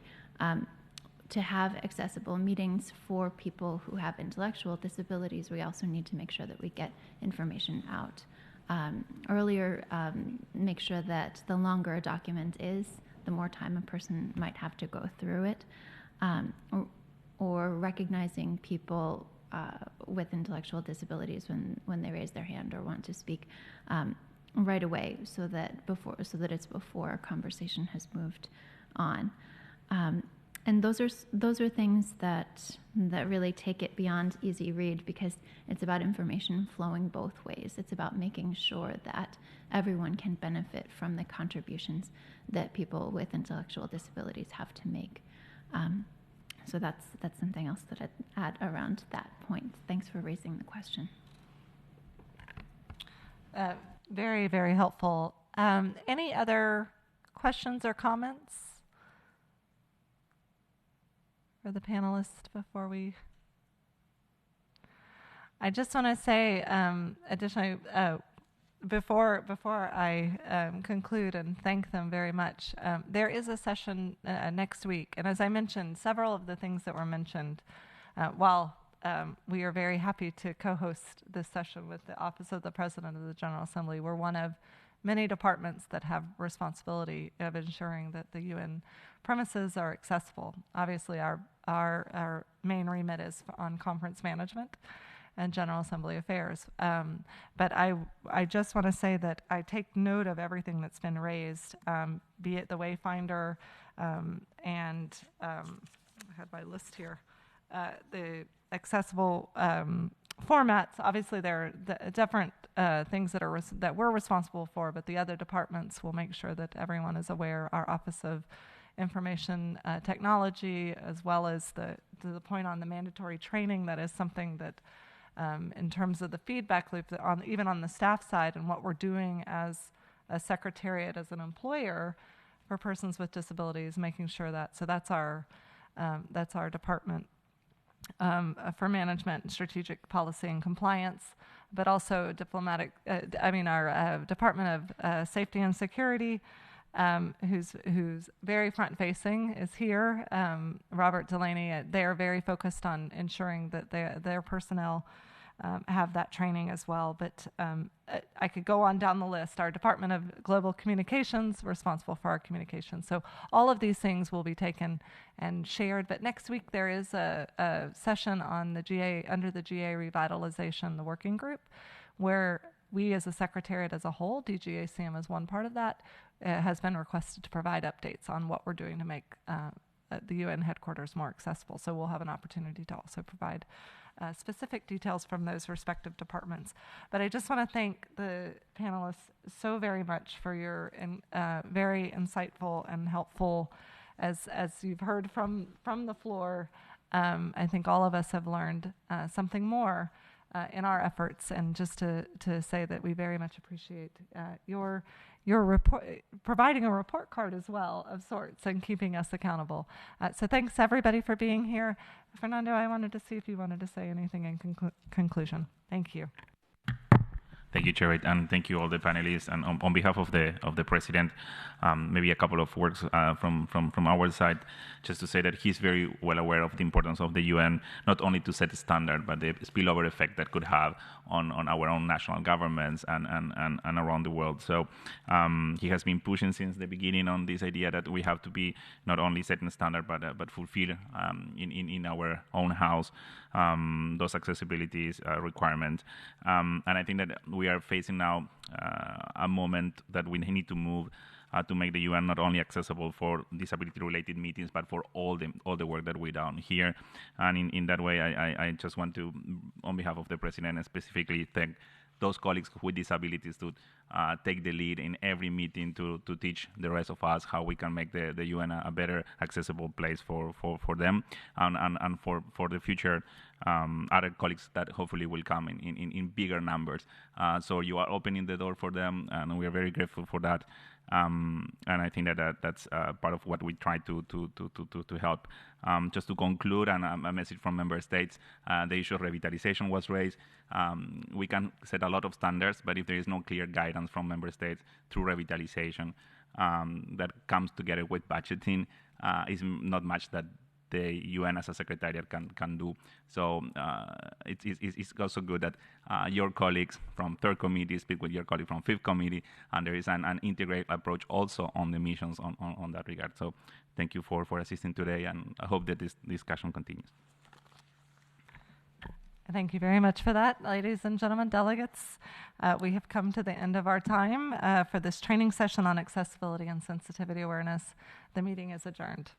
To have accessible meetings for people who have intellectual disabilities, we also need to make sure that we get information out earlier, make sure that the longer a document is, the more time a person might have to go through it, or recognizing people with intellectual disabilities when they raise their hand or want to speak right away, so that it's before a conversation has moved on. And those are things that really take it beyond easy read, because it's about information flowing both ways. It's about making sure that everyone can benefit from the contributions that people with intellectual disabilities have to make. So that's something else that I'd add around that point. Thanks for raising the question. Very, very helpful. Any other questions or comments for the panelists before we? I just want to say, additionally, before I conclude and thank them very much, there is a session next week, and as I mentioned, several of the things that were mentioned, while we are very happy to co-host this session with the Office of the President of the General Assembly, we're one of many departments that have responsibility of ensuring that the UN premises are accessible. Obviously, our main remit is on conference management and General Assembly affairs. But I just want to say that I take note of everything that's been raised, be it the Wayfinder and I had my list here, the accessible formats. Obviously, there are different things that we're responsible for, but the other departments will make sure that everyone is aware. Our Office of Information Technology, as well as to the point on the mandatory training, that is something that in terms of the feedback loop, even on the staff side and what we're doing as a secretariat, as an employer for persons with disabilities, making sure that. So that's our department for management, strategic policy and compliance, but also our Department of Safety and Security, who's very front-facing, is here. Robert Delaney, they are very focused on ensuring that their personnel have that training as well. But I could go on down the list. Our Department of Global Communications, responsible for our communications. So all of these things will be taken and shared. But next week there is a session on the GA, under the GA revitalization, the working group, where we as a secretariat as a whole, DGACM is one part of that, has been requested to provide updates on what we're doing to make the UN headquarters more accessible. So we'll have an opportunity to also provide specific details from those respective departments. But I just want to thank the panelists so very much for your very insightful and helpful, as you've heard from the floor. I think all of us have learned something more in our efforts, and just to say that we very much appreciate your report, providing a report card as well of sorts, and keeping us accountable. So thanks everybody for being here. Fernando, I wanted to see if you wanted to say anything in conclusion. Thank you. Thank you, Chair, and thank you all the panelists. And on behalf of the President, maybe a couple of words from our side, just to say that he's very well aware of the importance of the UN, not only to set a standard, but the spillover effect that could have on our own national governments and around the world. So he has been pushing since the beginning on this idea that we have to be not only setting a standard, but fulfill in our own house those accessibility requirements. And I think that we are facing now a moment that we need to move to make the UN not only accessible for disability-related meetings, but for all the work that we done here. And in that way, I just want to, on behalf of the President, specifically thank those colleagues with disabilities to take the lead in every meeting to teach the rest of us how we can make the UN a better accessible place for them and for the future other colleagues that hopefully will come in bigger numbers. So you are opening the door for them, and we are very grateful for that. And I think that's part of what we try to help. Just to conclude, and a message from member states, the issue of revitalization was raised. We can set a lot of standards, but if there is no clear guidance from member states through revitalization that comes together with budgeting, is not much that the UN as a secretariat can do. So it's also good that your colleagues from third committee speak with your colleague from fifth committee, and there is an integrated approach also on the missions on that regard. So thank you for assisting today, and I hope that this discussion continues. Thank you very much for that, ladies and gentlemen, delegates. We have come to the end of our time for this training session on accessibility and sensitivity awareness. The meeting is adjourned.